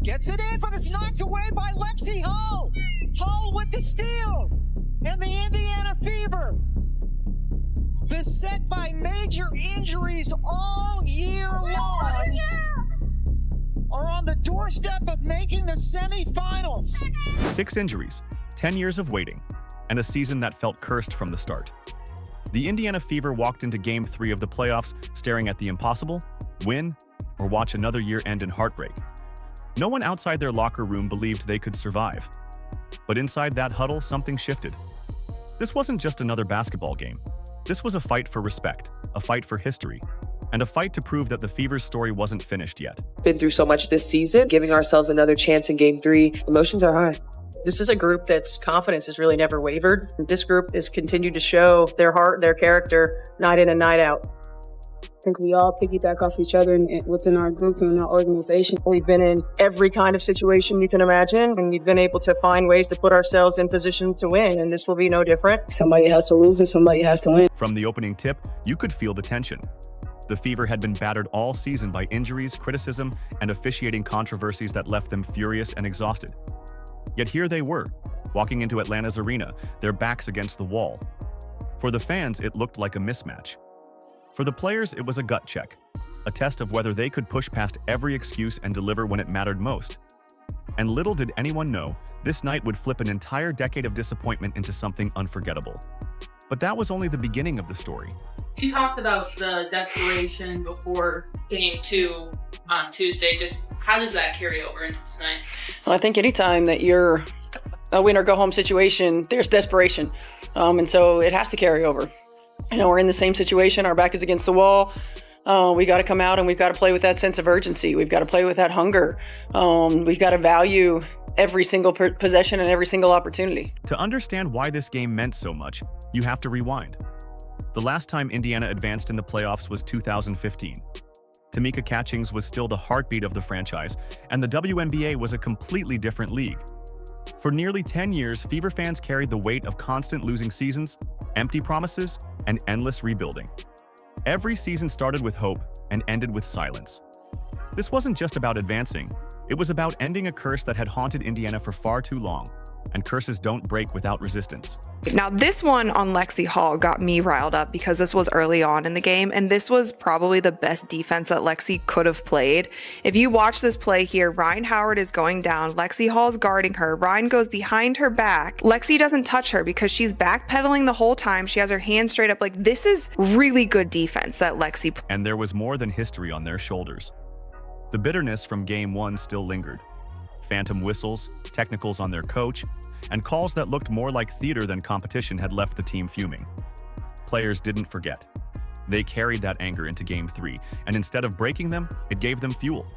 Gets it in, but it's knocked away by Lexi Hull. Hull with the steal. And the Indiana Fever, beset by major injuries all year long, are on the doorstep of making the semifinals. 6 injuries, 10 years of waiting, and a season that felt cursed from the start. The Indiana Fever walked into Game 3 of the playoffs staring at the impossible: win or watch another year end in heartbreak. No one outside their locker room believed they could survive. But inside that huddle, something shifted. This wasn't just another basketball game. This was a fight for respect, a fight for history, and a fight to prove that the Fever's story wasn't finished yet. Been through so much this season, giving ourselves another chance in Game 3. Emotions are high. This is a group that's confidence has really never wavered. This group has continued to show their heart, their character, night in and night out. I think we all piggyback off each other within our group and our organization. We've been in every kind of situation you can imagine, and we've been able to find ways to put ourselves in position to win, and this will be no different. Somebody has to lose and somebody has to win. From the opening tip, you could feel the tension. The Fever had been battered all season by injuries, criticism, and officiating controversies that left them furious and exhausted. Yet here they were, walking into Atlanta's arena, their backs against the wall. For the fans, it looked like a mismatch. For the players, it was a gut check, a test of whether they could push past every excuse and deliver when it mattered most. And little did anyone know, this night would flip an entire decade of disappointment into something unforgettable. But that was only the beginning of the story. You talked about the desperation before Game 2 on Tuesday. Just how does that carry over into tonight? Well, I think anytime that you're a win or go home situation, there's desperation. And so it has to carry over. You know, we're in the same situation. Our back is against the wall. We got to come out and we've got to play with that sense of urgency. We've got to play with that hunger. We've got to value every single possession and every single opportunity. To understand why this game meant so much, you have to rewind. The last time Indiana advanced in the playoffs was 2015. Tamika Catchings was still the heartbeat of the franchise, and the WNBA was a completely different league. For nearly 10 years, Fever fans carried the weight of constant losing seasons, empty promises, and endless rebuilding. Every season started with hope and ended with silence. This wasn't just about advancing, it was about ending a curse that had haunted Indiana for far too long, and curses don't break without resistance. Now, this one on Lexi Hull got me riled up because this was early on in the game, and this was probably the best defense that Lexi could have played. If you watch this play here, Ryan Howard is going down, Lexi Hull's guarding her, Ryan goes behind her back. Lexi doesn't touch her because she's backpedaling the whole time. She has her hands straight up. Like, this is really good defense that Lexi played. And there was more than history on their shoulders. The bitterness from Game 1 still lingered. Phantom whistles, technicals on their coach, and calls that looked more like theater than competition had left the team fuming. Players didn't forget. They carried that anger into Game 3, and instead of breaking them, it gave them fuel.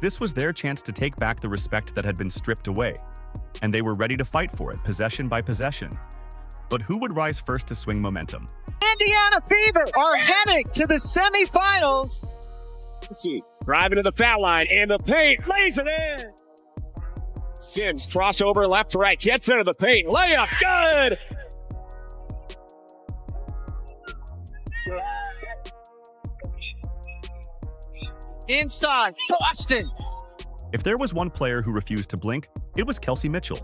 This was their chance to take back the respect that had been stripped away, and they were ready to fight for it, possession by possession. But who would rise first to swing momentum? Indiana Fever are heading to the semifinals. See, driving to the foul line, and the paint lays it in. Sims crossover left to right, gets into the paint, layup, good! Inside, Boston. If there was one player who refused to blink, it was Kelsey Mitchell.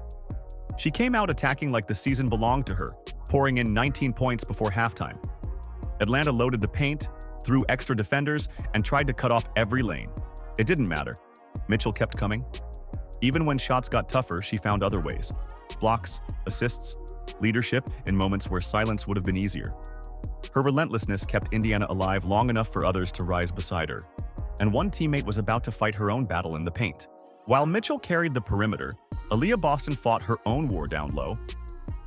She came out attacking like the season belonged to her, pouring in 19 points before halftime. Atlanta loaded the paint, threw extra defenders, and tried to cut off every lane. It didn't matter. Mitchell kept coming. Even when shots got tougher, she found other ways. Blocks, assists, leadership in moments where silence would have been easier. Her relentlessness kept Indiana alive long enough for others to rise beside her. And one teammate was about to fight her own battle in the paint. While Mitchell carried the perimeter, Aaliyah Boston fought her own war down low.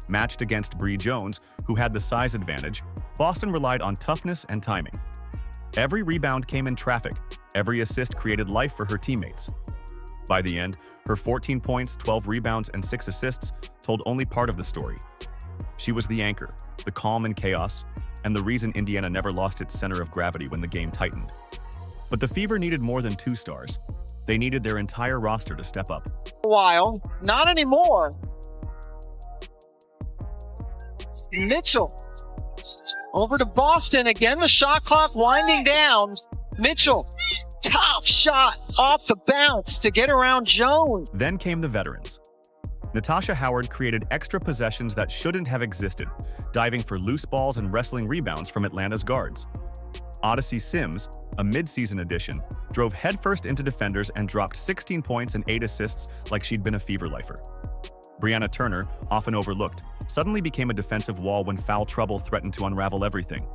Matched against Bree Jones, who had the size advantage, Boston relied on toughness and timing. Every rebound came in traffic. Every assist created life for her teammates. By the end, her 14 points, 12 rebounds, and 6 assists told only part of the story. She was the anchor, the calm in chaos, and the reason Indiana never lost its center of gravity when the game tightened. But the Fever needed more than 2 stars. They needed their entire roster to step up. A while, not anymore. Mitchell over to Boston. Again, the shot clock winding down. Mitchell Tough shot off the bounce to get around Jones. Then came the veterans. Natasha Howard created extra possessions that shouldn't have existed, diving for loose balls and wrestling rebounds from Atlanta's guards. Odyssey Sims, a mid-season addition, drove headfirst into defenders and dropped 16 points and 8 assists like she'd been a fever lifer. Brianna Turner, often overlooked, suddenly became a defensive wall when foul trouble threatened to unravel everything.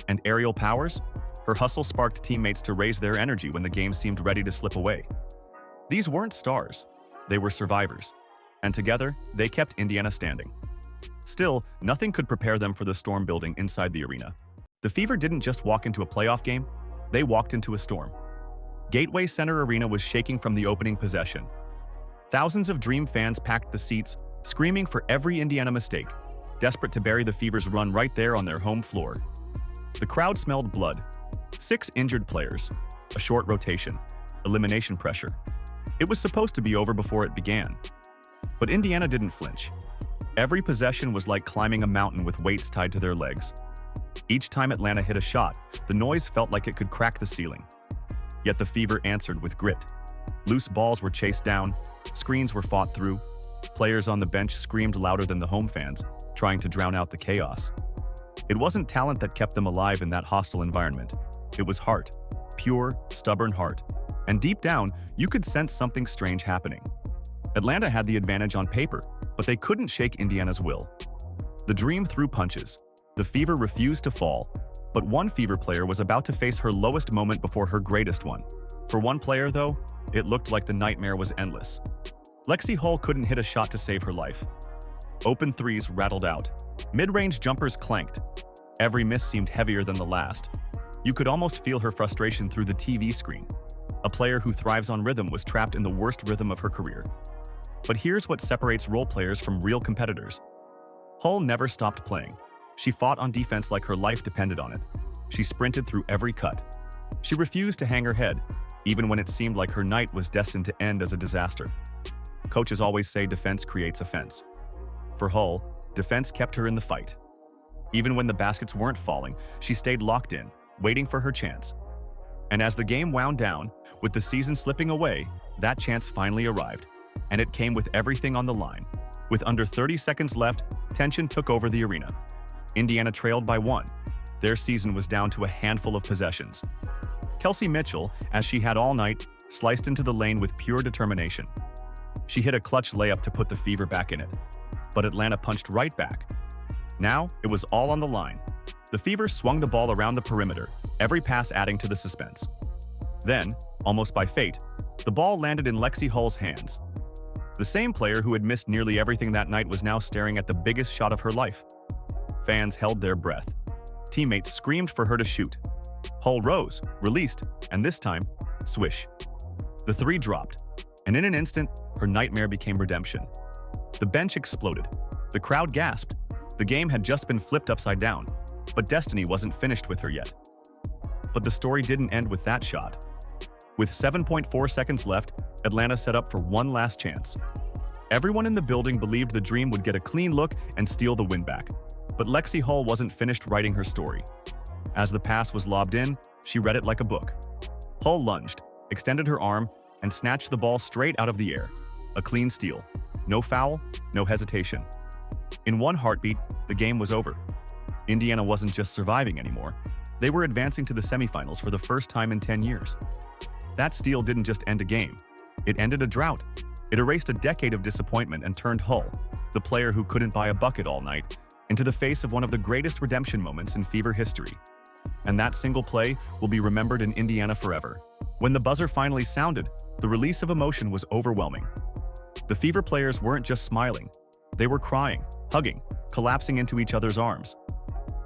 And Aerial Powers? Her hustle sparked teammates to raise their energy when the game seemed ready to slip away. These weren't stars, they were survivors. And together, they kept Indiana standing. Still, nothing could prepare them for the storm building inside the arena. The Fever didn't just walk into a playoff game, they walked into a storm. Gateway Center Arena was shaking from the opening possession. Thousands of Dream fans packed the seats, screaming for every Indiana mistake, desperate to bury the Fever's run right there on their home floor. The crowd smelled blood. 6 injured players, a short rotation, elimination pressure. It was supposed to be over before it began. But Indiana didn't flinch. Every possession was like climbing a mountain with weights tied to their legs. Each time Atlanta hit a shot, the noise felt like it could crack the ceiling. Yet the Fever answered with grit. Loose balls were chased down, screens were fought through, players on the bench screamed louder than the home fans, trying to drown out the chaos. It wasn't talent that kept them alive in that hostile environment. It was heart, pure, stubborn heart. And deep down, you could sense something strange happening. Atlanta had the advantage on paper, but they couldn't shake Indiana's will. The Dream threw punches. The Fever refused to fall. But one Fever player was about to face her lowest moment before her greatest one. For one player, though, it looked like the nightmare was endless. Lexi Hull couldn't hit a shot to save her life. Open threes rattled out. Mid-range jumpers clanked. Every miss seemed heavier than the last. You could almost feel her frustration through the TV screen. A player who thrives on rhythm was trapped in the worst rhythm of her career. But here's what separates role players from real competitors. Hull never stopped playing. She fought on defense like her life depended on it. She sprinted through every cut. She refused to hang her head, even when it seemed like her night was destined to end as a disaster. Coaches always say defense creates offense. For Hull, defense kept her in the fight. Even when the baskets weren't falling, she stayed locked in, waiting for her chance. And as the game wound down, with the season slipping away, that chance finally arrived. And it came with everything on the line. With under 30 seconds left, tension took over the arena. Indiana trailed by 1. Their season was down to a handful of possessions. Kelsey Mitchell, as she had all night, sliced into the lane with pure determination. She hit a clutch layup to put the Fever back in it. But Atlanta punched right back. Now, it was all on the line. The Fever swung the ball around the perimeter, every pass adding to the suspense. Then, almost by fate, the ball landed in Lexi Hull's hands. The same player who had missed nearly everything that night was now staring at the biggest shot of her life. Fans held their breath. Teammates screamed for her to shoot. Hull rose, released, and this time, swish. The 3 dropped, and in an instant, her nightmare became redemption. The bench exploded. The crowd gasped. The game had just been flipped upside down, but destiny wasn't finished with her yet. But the story didn't end with that shot. With 7.4 seconds left, Atlanta set up for one last chance. Everyone in the building believed the Dream would get a clean look and steal the win back. But Lexi Hull wasn't finished writing her story. As the pass was lobbed in, she read it like a book. Hull lunged, extended her arm, and snatched the ball straight out of the air. A clean steal. No foul, no hesitation. In one heartbeat, the game was over. Indiana wasn't just surviving anymore. They were advancing to the semifinals for the first time in 10 years. That steal didn't just end a game. It ended a drought. It erased a decade of disappointment and turned Hull, the player who couldn't buy a bucket all night, into the face of one of the greatest redemption moments in Fever history. And that single play will be remembered in Indiana forever. When the buzzer finally sounded, the release of emotion was overwhelming. The Fever players weren't just smiling. They were crying, hugging, collapsing into each other's arms.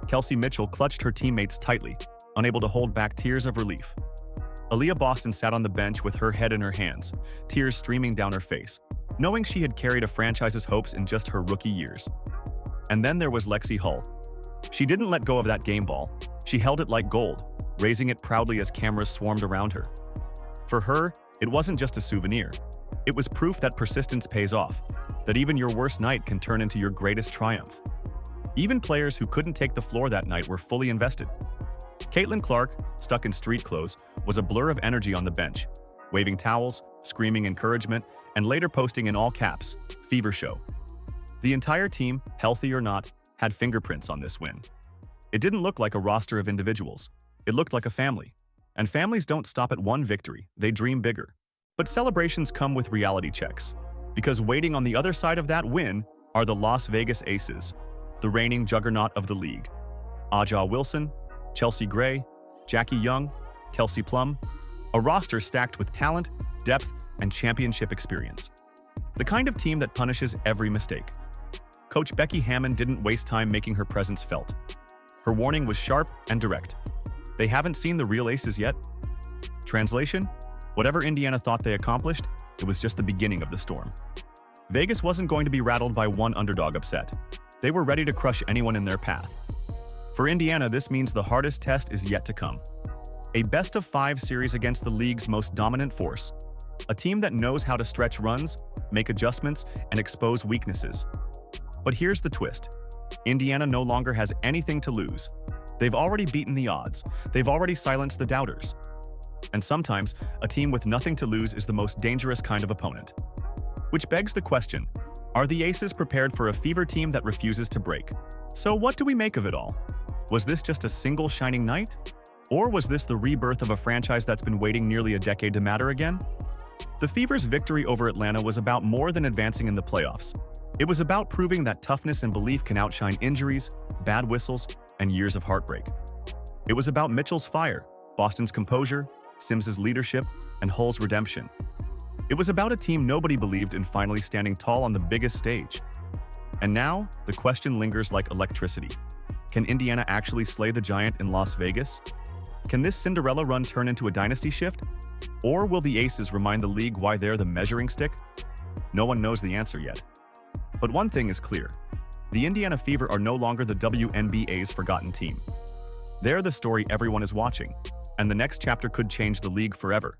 Kelsey Mitchell clutched her teammates tightly, unable to hold back tears of relief. Aaliyah Boston sat on the bench with her head in her hands, tears streaming down her face, knowing she had carried a franchise's hopes in just her rookie years. And then there was Lexi Hull. She didn't let go of that game ball. She held it like gold, raising it proudly as cameras swarmed around her. For her, it wasn't just a souvenir. It was proof that persistence pays off, that even your worst night can turn into your greatest triumph. Even players who couldn't take the floor that night were fully invested. Caitlin Clark, stuck in street clothes, was a blur of energy on the bench, waving towels, screaming encouragement, and later posting in all caps, "Fever Show." The entire team, healthy or not, had fingerprints on this win. It didn't look like a roster of individuals. It looked like a family. And families don't stop at one victory, they dream bigger. But celebrations come with reality checks, because waiting on the other side of that win are the Las Vegas Aces, the reigning juggernaut of the league. Aja Wilson, Chelsea Gray, Jackie Young, Kelsey Plum, a roster stacked with talent, depth, and championship experience. The kind of team that punishes every mistake. Coach Becky Hammon didn't waste time making her presence felt. Her warning was sharp and direct. They haven't seen the real aces yet. Translation: whatever Indiana thought they accomplished, it was just the beginning of the storm. Vegas wasn't going to be rattled by one underdog upset. They were ready to crush anyone in their path. For Indiana, this means the hardest test is yet to come. A best-of-5 series against the league's most dominant force. A team that knows how to stretch runs, make adjustments, and expose weaknesses. But here's the twist. Indiana no longer has anything to lose. They've already beaten the odds. They've already silenced the doubters. And sometimes, a team with nothing to lose is the most dangerous kind of opponent. Which begs the question, are the Aces prepared for a fever team that refuses to break? So what do we make of it all? Was this just a single shining night? Or was this the rebirth of a franchise that's been waiting nearly a decade to matter again? The Fever's victory over Atlanta was about more than advancing in the playoffs. It was about proving that toughness and belief can outshine injuries, bad whistles, and years of heartbreak. It was about Mitchell's fire, Boston's composure, Sims's leadership, and Hull's redemption. It was about a team nobody believed in finally standing tall on the biggest stage. And now, the question lingers like electricity. Can Indiana actually slay the giant in Las Vegas? Can this Cinderella run turn into a dynasty shift? Or will the Aces remind the league why they're the measuring stick? No one knows the answer yet. But one thing is clear. The Indiana Fever are no longer the WNBA's forgotten team. They're the story everyone is watching, and the next chapter could change the league forever.